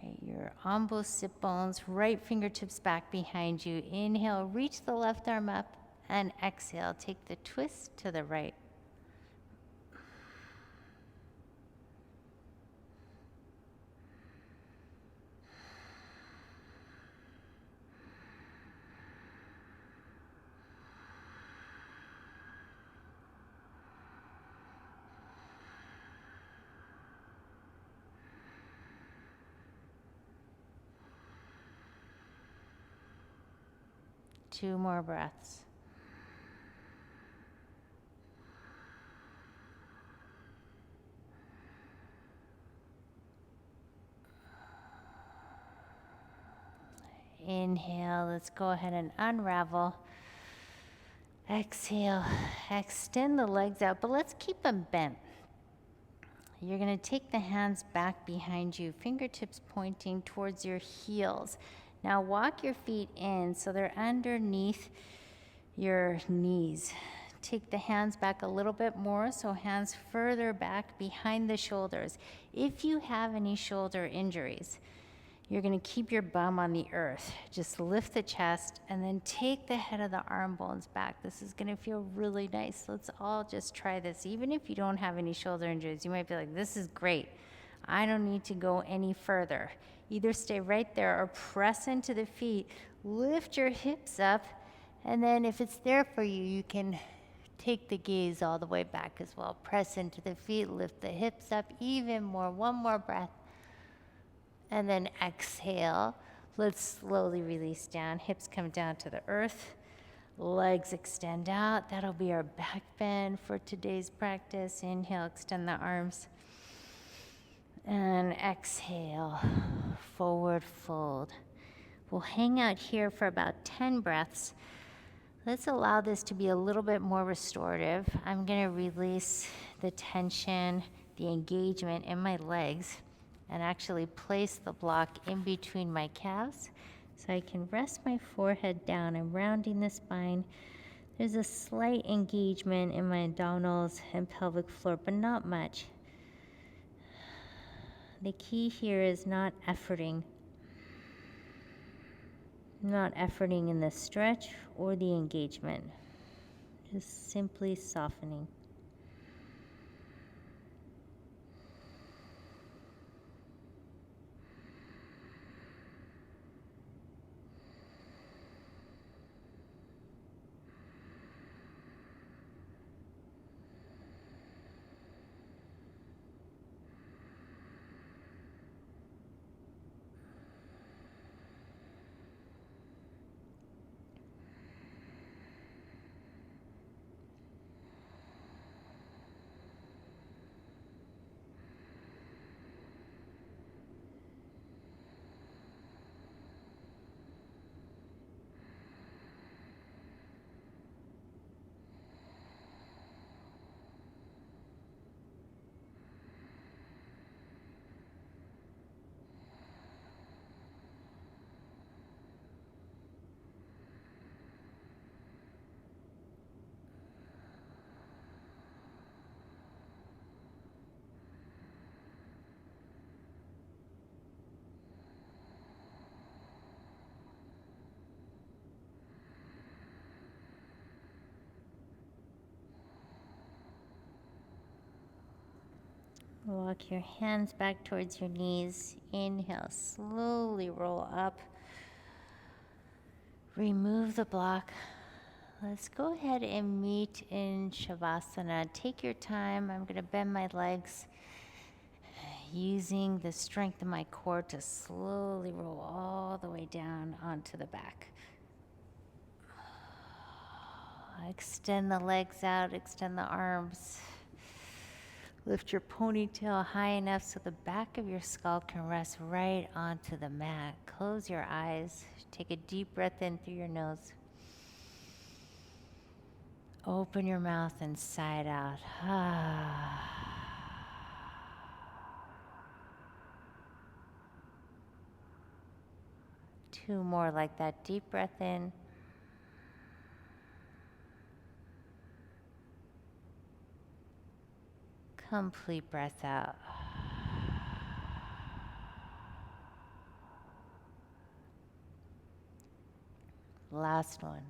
Right, you're on both sit bones, right fingertips back behind you. Inhale, reach the left arm up, and exhale, take the twist to the right. Two more breaths. Inhale, let's go ahead and unravel. Exhale, extend the legs out, but let's keep them bent. You're gonna take the hands back behind you, fingertips pointing towards your heels. Now walk your feet in so they're underneath your knees. Take the hands back a little bit more, so hands further back behind the shoulders. If you have any shoulder injuries, you're gonna keep your bum on the earth. Just lift the chest and then take the head of the arm bones back. This is gonna feel really nice. Let's all just try this. Even if you don't have any shoulder injuries, you might be like, this is great. I don't need to go any further. Either stay right there or press into the feet, lift your hips up, and then if it's there for you, you can take the gaze all the way back as well. Press into the feet, lift the hips up even more. One more breath. And then exhale. Let's slowly release down. Hips come down to the earth. Legs extend out. That'll be our back bend for today's practice. Inhale, extend the arms. And exhale, forward fold. We'll hang out here for about 10 breaths. Let's allow this to be a little bit more restorative. I'm gonna release the tension, the engagement in my legs, and actually place the block in between my calves so I can rest my forehead down. I'm rounding the spine. There's a slight engagement in my abdominals and pelvic floor, but not much. The key here is not efforting in the stretch or the engagement, just simply softening. Walk your hands back towards your knees. Inhale, slowly roll up. Remove the block. Let's go ahead and meet in Shavasana. Take your time. I'm going to bend my legs, using the strength of my core to slowly roll all the way down onto the back. Extend the legs out, extend the arms. Lift your ponytail high enough so the back of your skull can rest right onto the mat. Close your eyes. Take a deep breath in through your nose. Open your mouth and sigh it out. Two more like that. Deep breath in. Complete breath out. Last one.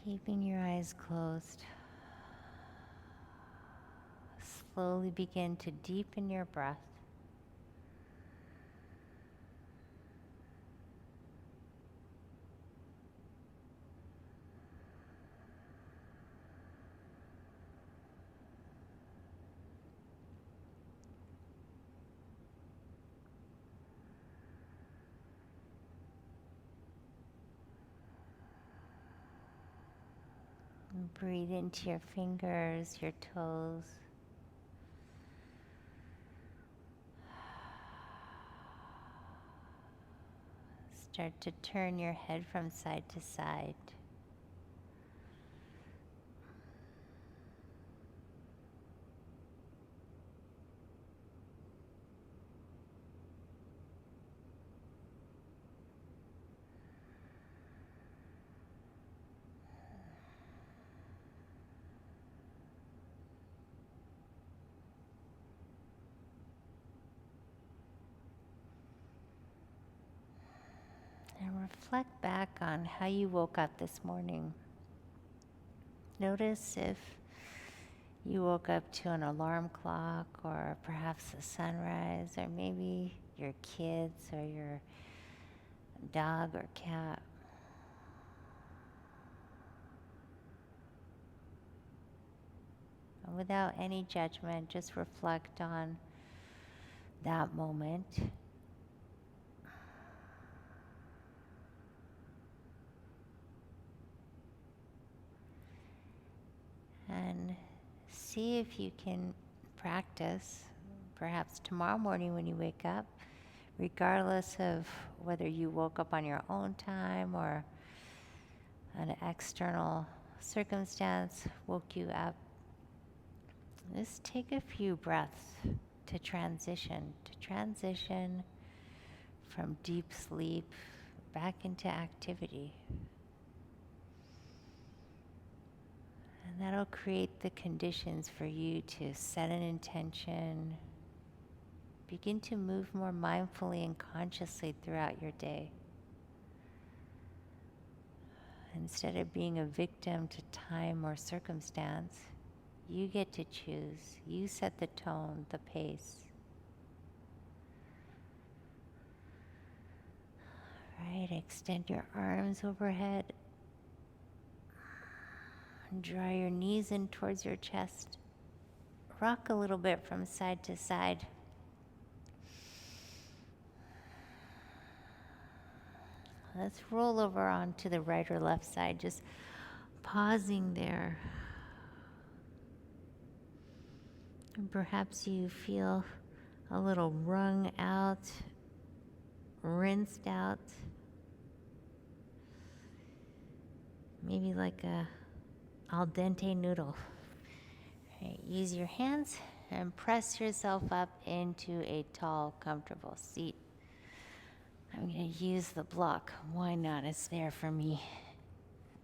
Keeping your eyes closed. slowly begin to deepen your breath. And breathe into your fingers, your toes. Start to turn your head from side to side. And reflect back on how you woke up this morning. Notice if you woke up to an alarm clock or perhaps the sunrise or maybe your kids or your dog or cat. And without any judgment, just reflect on that moment. And see if you can practice, perhaps tomorrow morning when you wake up, regardless of whether you woke up on your own time or an external circumstance woke you up. Just take a few breaths to transition from deep sleep back into activity. And that'll create the conditions for you to set an intention, begin to move more mindfully and consciously throughout your day. Instead of being a victim to time or circumstance, you get to choose. You set the tone, the pace. Right, extend your arms overhead. Draw your knees in towards your chest. Rock a little bit from side to side. Let's roll over onto the right or left side, just pausing there. And perhaps you feel a little wrung out, rinsed out. Maybe like a al dente noodle. Right, use your hands and press yourself up into a tall, comfortable seat. I'm going to use the block. Why not? It's there for me.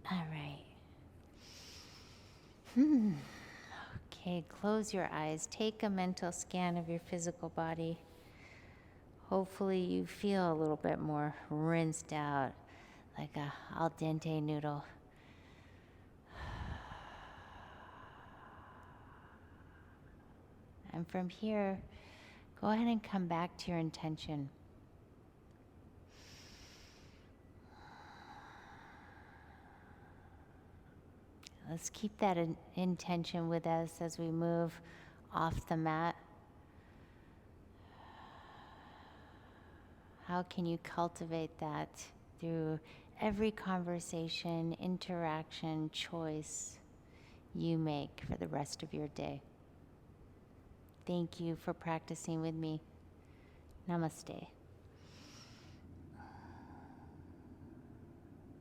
All right. Okay, close your eyes. Take a mental scan of your physical body. Hopefully you feel a little bit more rinsed out, like a al dente noodle. And from here, go ahead and come back to your intention. Let's keep that intention with us as we move off the mat. How can you cultivate that through every conversation, interaction, choice you make for the rest of your day? Thank you for practicing with me. Namaste.